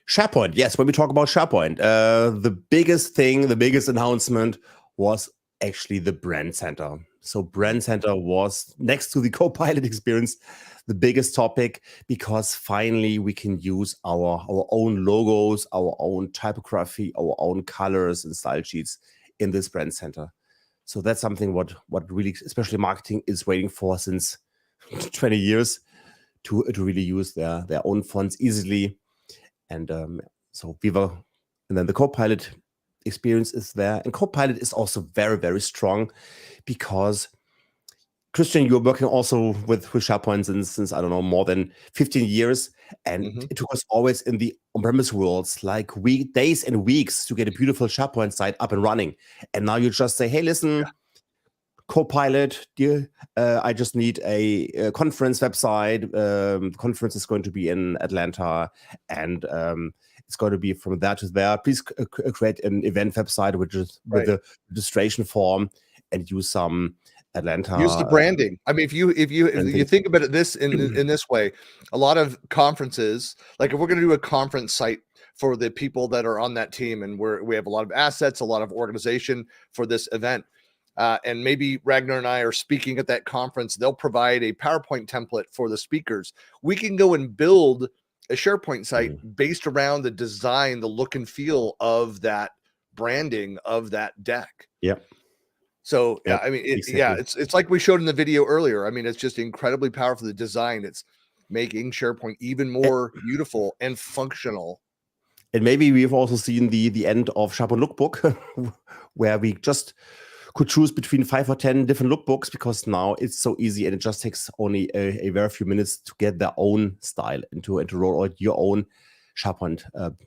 SharePoint, yes, when we talk about SharePoint, the biggest announcement was actually the Brand Center. So Brand Center was, next to the CoPilot experience, the biggest topic, because finally we can use our own logos, our own typography, our own colors and style sheets in this Brand Center. So that's something what really, especially marketing, is waiting for since 20 years to really use their own fonts easily. And so Viva, and then the CoPilot experience is there. And CoPilot is also very, very strong, because Christian, you're working also with SharePoint since I don't know, more than 15 years. And it took us always in the on-premise worlds like days and weeks to get a beautiful SharePoint site up and running. And now you just say, hey, listen, CoPilot, I just need a conference website. The conference is going to be in Atlanta, and it's going to be from there to there. Please create an event website, which is with the registration form, and use some Atlanta. Use the branding. I mean, if you think about it in this way, a lot of conferences, like if we're going to do a conference site for the people that are on that team, and we have a lot of assets, a lot of organization for this event, and maybe Ragnar and I are speaking at that conference, they'll provide a PowerPoint template for the speakers. We can go and build a SharePoint site based around the design, the look and feel of that branding of that deck. Yep. So Yep, I mean, exactly. it's like we showed in the video earlier. I mean, it's just incredibly powerful. The design, it's making SharePoint even more beautiful and functional. And maybe we've also seen the end of SharePoint Lookbook, where we just could choose between 5 or 10 different lookbooks, because now it's so easy and it just takes only a very few minutes to get their own style and to roll out your own SharePoint.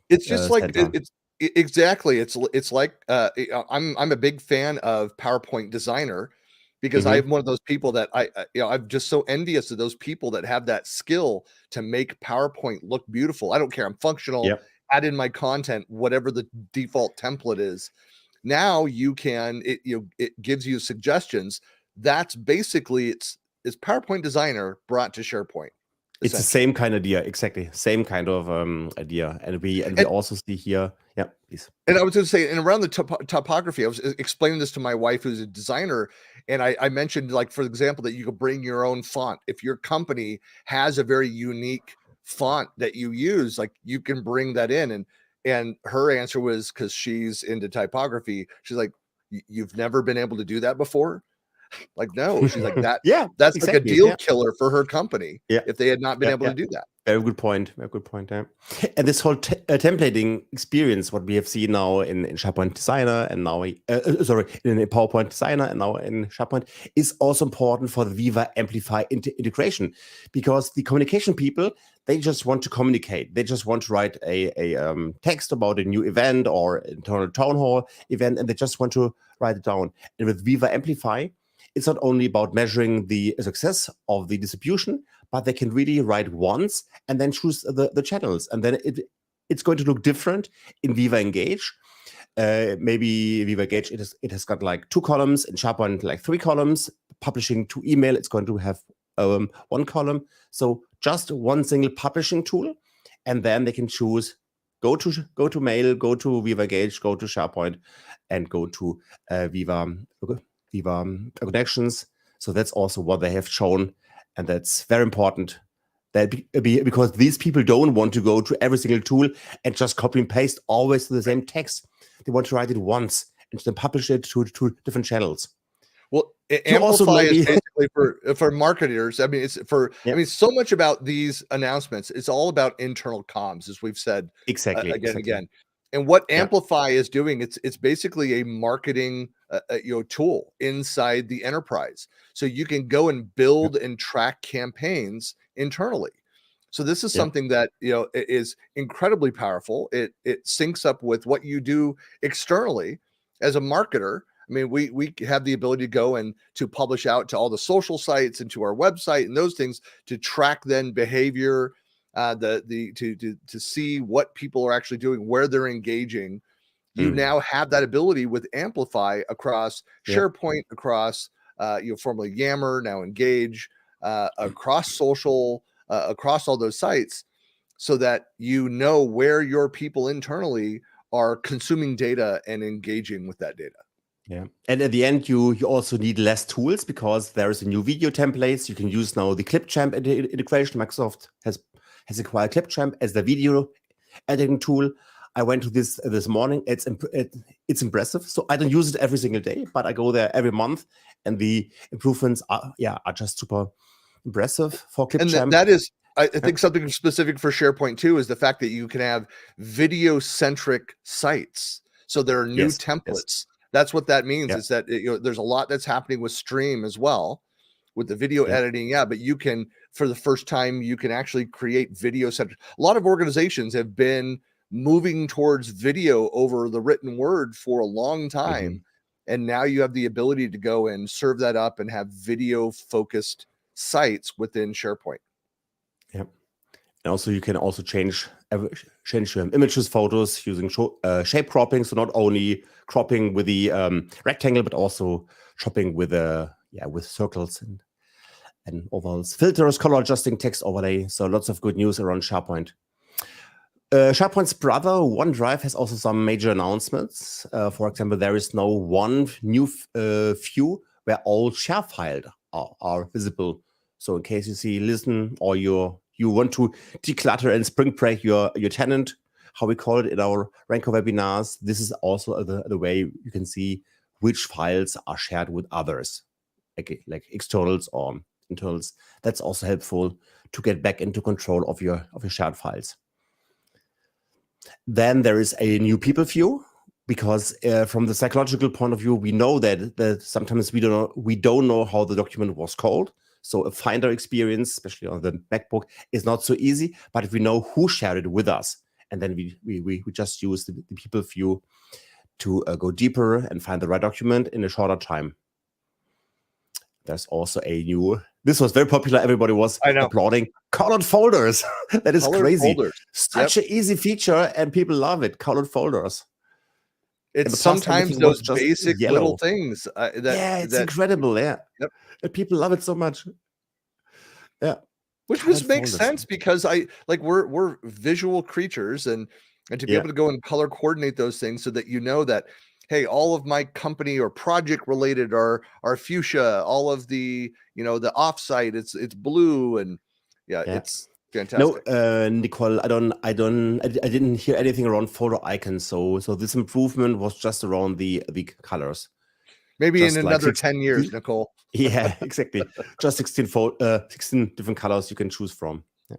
It's just like center. exactly. It's like I'm a big fan of PowerPoint Designer, because I'm one of those people that I'm just so envious of those people that have that skill to make PowerPoint look beautiful. I don't care. I'm functional. Yep. Add in my content, whatever the default template is. Now you can, it gives you suggestions. That's basically it's PowerPoint Designer brought to SharePoint. It's the same kind of idea, exactly. Same kind of idea. And we also see here, yeah, please. And I was going to say, and around the topography, I was explaining this to my wife, who's a designer, and I mentioned, like, for example, that you could bring your own font. If your company has a very unique font that you use, like, you can bring that in. And her answer was, because she's into typography, she's like, you've never been able to do that before? Like, no. She's like, that's exactly, like a deal killer for her company if they had not been able to do that. Very good point. Very good point. Yeah. And this whole templating experience, what we have seen now in SharePoint Designer, and now in PowerPoint Designer, and now in SharePoint, is also important for the Viva Amplify integration, because the communication people, they just want to communicate. They just want to write a text about a new event or internal town hall event, and they just want to write it down. And with Viva Amplify, it's not only about measuring the success of the distribution, but they can really write once and then choose the channels. And then it's going to look different in Viva Engage. Maybe Viva Engage, it has got like 2 columns, in SharePoint like 3 columns. Publishing to email, it's going to have 1 column. So just one single publishing tool, and then they can choose go to mail, go to Viva Engage, go to SharePoint, and go to Viva connections. So that's also what they have shown, and that's very important. That because these people don't want to go to every single tool and just copy and paste always the same text. They want to write it once and then publish it to different channels. Well, Amplify is basically for marketers. I mean, it's for I mean, so much about these announcements, it's all about internal comms, as we've said again and again. And what Amplify is doing, it's basically a marketing tool inside the enterprise. So you can go and build and track campaigns internally. So this is something that is incredibly powerful. It syncs up with what you do externally as a marketer. I mean, we have the ability to go and to publish out to all the social sites and to our website and those things to track then behavior, to see what people are actually doing, where they're engaging. You now have that ability with Amplify across SharePoint, across formerly Yammer, now Engage, across social, across all those sites, so that where your people internally are consuming data and engaging with that data. Yeah, and at the end, you also need less tools, because there is a new video templates. You can use now the Clipchamp integration. Microsoft has acquired Clipchamp as the video editing tool. I went to this morning. It's impressive. So I don't use it every single day, but I go there every month, and the improvements are just super impressive for Clipchamp. And that is, I think, something specific for SharePoint too, is the fact that you can have video-centric sites. So there are new templates. That's what that means, is that there's a lot that's happening with Stream as well, with the video editing. But you can, for the first time, you can actually create video-centric. A lot of organizations have been moving towards video over the written word for a long time. And now you have the ability to go and serve that up and have video focused sites within SharePoint. Yeah. And also you can also change images, photos using shape cropping. So not only cropping with the rectangle, but also cropping with with circles and ovals, filters, color adjusting, text overlay. So lots of good news around SharePoint. SharePoint's brother, OneDrive, has also some major announcements. For example, there is now one new view where all share files are visible. So in case you see, listen, or you want to declutter and spring break your tenant, how we call it in our Ranko webinars, this is also the way you can see which files are shared with others, like externals or internals. That's also helpful to get back into control of your shared files. Then there is a new people view, because from the psychological point of view, we know that sometimes we don't know how the document was called. So a finder experience, especially on the MacBook, is not so easy. But if we know who shared it with us, and then we just use the people view to go deeper and find the right document in a shorter time. There's also a new. This was very popular. Everybody was applauding colored folders. That is Colored crazy. folders. Such an easy feature, and people love it. Colored folders. It's sometimes those basic little things. It's incredible. Yeah. Yep. And people love it so much. Yeah. Which makes sense, because we're visual creatures, and to be able to go and color coordinate those things so that you know that, hey, all of my company or project related are fuchsia, all of the the offsite it's blue, and it's fantastic. No, Nicole, I didn't hear anything around photo icons. So this improvement was just around the colors. Maybe just in another 10 years, Nicole. Yeah, exactly. Just 16 different colors you can choose from. Yeah.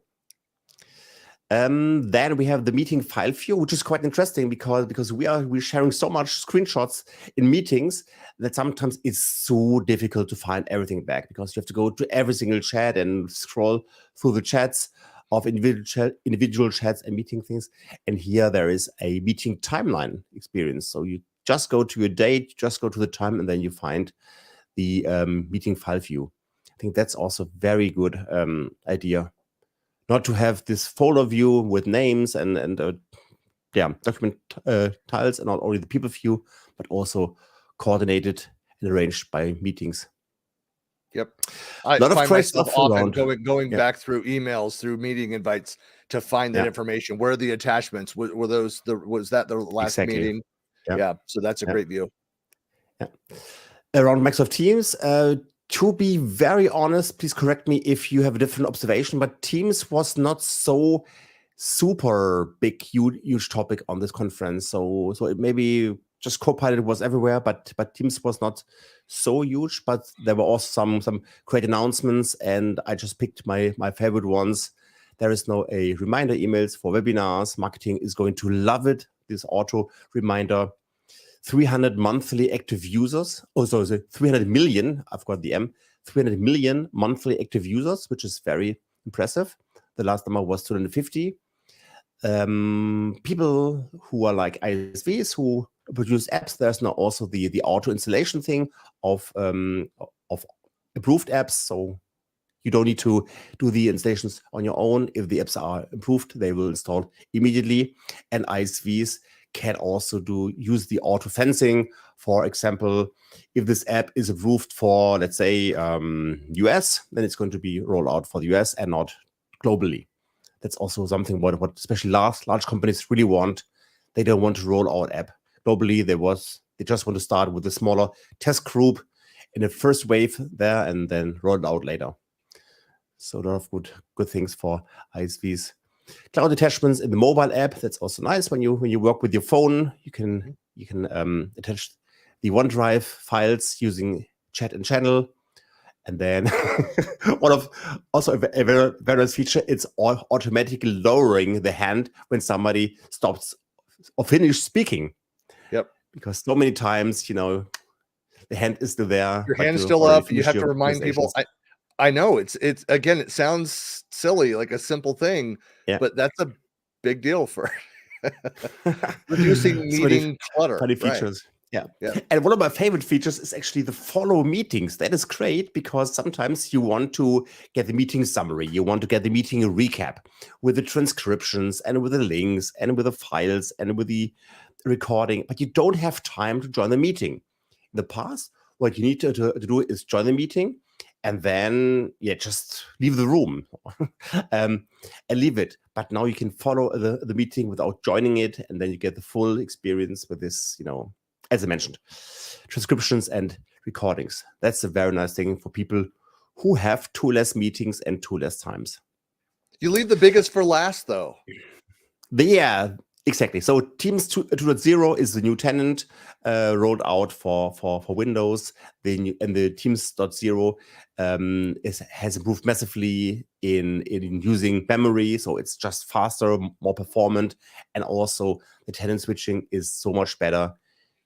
Then we have the meeting file view, which is quite interesting because we're sharing so much screenshots in meetings that sometimes it's so difficult to find everything back, because you have to go to every single chat and scroll through the chats of individual chats and meeting things. And here there is a meeting timeline experience. So you just go to your date, just go to the time, and then you find the meeting file view. I think that's also a very good idea. Not to have this folder view with names and document tiles, and not only the people view, but also coordinated and arranged by meetings. Yep. I lot of find great myself stuff often around. going back through emails, through meeting invites to find that information. Where are the attachments? Was that the last meeting? Yeah. So that's a great view. Yeah. Around Microsoft Teams, to be very honest, please correct me if you have a different observation, but Teams was not so super big, huge topic on this conference. So it maybe just CoPilot was everywhere, but Teams was not so huge. But there were also some great announcements, and I just picked my favorite ones. There is now a reminder emails for webinars. Marketing is going to love it. This auto reminder. 300 monthly active users. Oh, so 300 million. I've got the M. 300 million monthly active users, which is very impressive. The last number was 250. People who are like ISVs who produce apps. There's now also the auto installation thing of approved apps. So you don't need to do the installations on your own. If the apps are approved, they will install immediately. And ISVs can also use the auto fencing. For example, if this app is approved for, let's say, US, then it's going to be rolled out for the US and not globally. That's also something what especially large companies really want. They don't want to roll out app globally. They just want to start with a smaller test group in the first wave there, and then roll it out later. So a lot of good things for ISVs. Cloud attachments in the mobile app. That's also nice. When you work with your phone, you can attach the OneDrive files using chat and channel. And then also a very nice feature, it's automatically lowering the hand when somebody stops or finishes speaking. Yep. Because so many times, the hand is still there. Your hand's still up. You have to remind people. I know it's again, it sounds silly, like a simple thing, but that's a big deal for reducing meeting clutter. Funny features. Yeah. Yeah. And one of my favorite features is actually the follow meetings. That is great because sometimes you want to get the meeting summary. You want to get the meeting recap with the transcriptions and with the links and with the files and with the recording, but you don't have time to join the meeting. In the past, what you need to do is join the meeting and then, just leave the room and leave it. But now you can follow the meeting without joining it, and then you get the full experience with this, as I mentioned, transcriptions and recordings. That's a very nice thing for people who have 2 less meetings and 2 less times. You leave the biggest for last, though. Yeah, exactly. So Teams 2.0 is the new tenant rolled out for Windows. The Teams.0 has improved massively in using memory, so it's just faster, more performant, and also the tenant switching is so much better.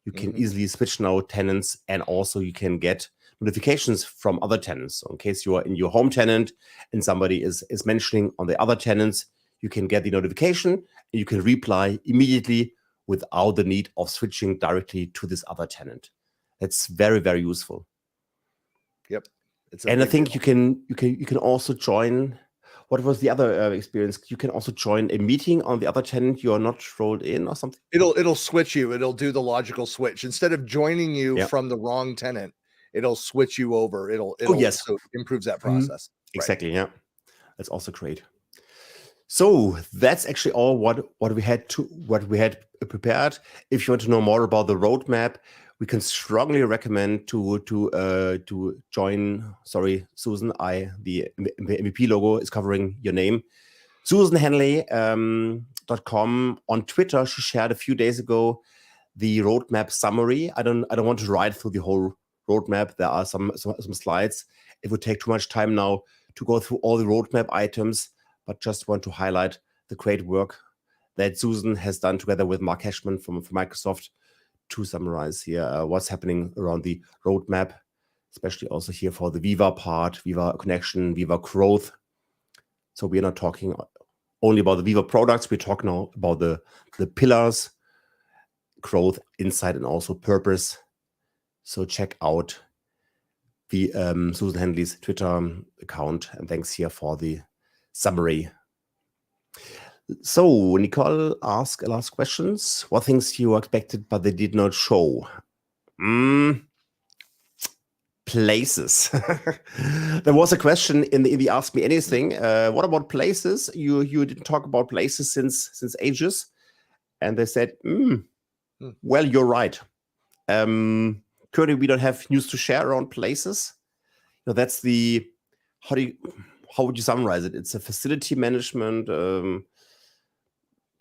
You can easily switch now tenants, and also you can get notifications from other tenants. So in case you are in your home tenant and somebody is mentioning on the other tenants, you can get the notification and you can reply immediately without the need of switching directly to this other tenant. That's very, very useful. Yep. And I think you can also join. What was the other experience? You can also join a meeting on the other tenant you are not rolled in or something. It'll switch you. It'll do the logical switch. Instead of joining you from the wrong tenant, it'll switch you over. Yes. So it improves that process. Exactly. Yeah. That's also great. So that's actually all what we had prepared. If you want to know more about the roadmap, we can strongly recommend to join. Sorry, Susan, the MVP logo is covering your name. SusanHenley.com on Twitter. She shared a few days ago the roadmap summary. I don't want to ride through the whole roadmap. There are some slides. It would take too much time now to go through all the roadmap items, but just want to highlight the great work that Susan has done together with Mark Cashman from Microsoft to summarize here what's happening around the roadmap, especially also here for the Viva part, Viva connection, Viva growth. So we're not talking only about the Viva products. We're talking now about the pillars, growth, insight, and also purpose. So check out the Susan Henley's Twitter account, and thanks here for the summary. So Nicole asked a last questions. What things you expected but they did not show? Places. There was a question in the Ask Me Anything. What about places? You didn't talk about places since ages, and they said, well, you're right. Currently, we don't have news to share around places. That's the how would you summarize it? It's a facility management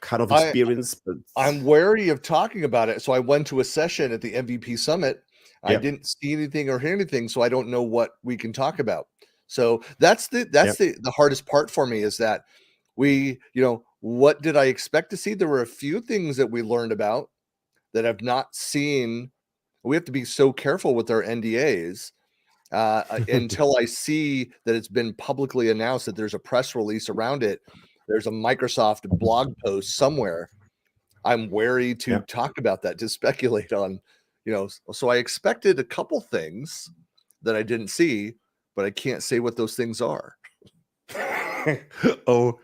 kind of experience. But I'm wary of talking about it. So I went to a session at the MVP Summit. I didn't see anything or hear anything, so I don't know what we can talk about. So that's the hardest part for me, is that what did I expect to see? There were a few things that we learned about that I've not seen. We have to be so careful with our NDAs until I see that it's been publicly announced that there's a press release around it. There's a Microsoft blog post somewhere. I'm wary to talk about that, to speculate on, so I expected a couple things that I didn't see, but I can't say what those things are. Oh,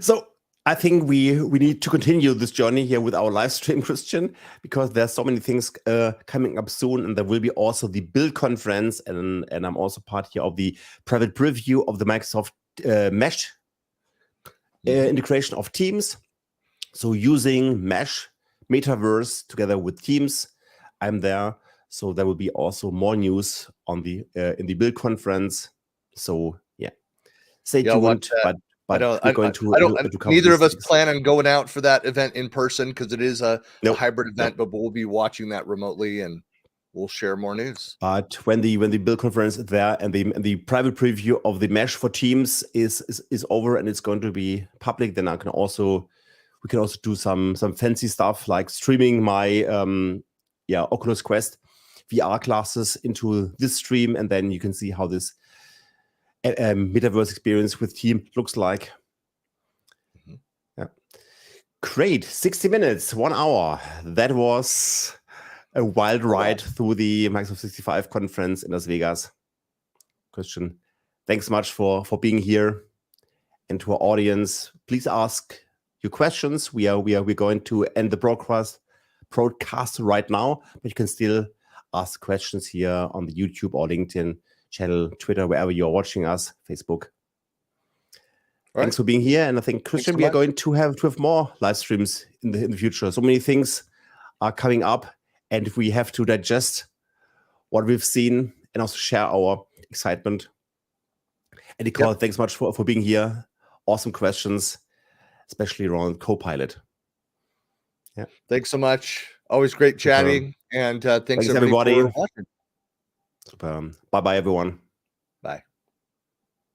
so I think we need to continue this journey here with our live stream, Christian, because there's so many things coming up soon, and there will be also the Build conference, and I'm also part here of the private preview of the Microsoft Mesh integration of Teams. So using Mesh Metaverse together with Teams, I'm there. So there will be also more news on the in the Build conference. So stay tuned. But we're going to cover neither of us things. plan on going out for that event in person, because it is a hybrid event, but we'll be watching that remotely and we'll share more news. But when the Build conference is there and the private preview of the Mesh for Teams is over and it's going to be public, then we can also do some fancy stuff like streaming my Oculus Quest VR classes into this stream, and then you can see how this metaverse experience with Team looks like. Great. 60 minutes, 1 hour. That was a wild ride through the Microsoft 365 conference in Las Vegas. Christian, thanks much for being here. And to our audience, please ask your questions. We're going to end the broadcast right now, but you can still ask questions here on the YouTube or LinkedIn channel, Twitter, wherever you're watching us, Facebook. Thanks for being here. And I think, Christian, we are going to have more live streams in the future. So many things are coming up, and we have to digest what we've seen and also share our excitement. And Nicole, thanks much for being here. Awesome questions, especially around CoPilot. Yeah. Thanks so much. Always great chatting. And thanks everybody for watching. Super. Bye-bye, everyone.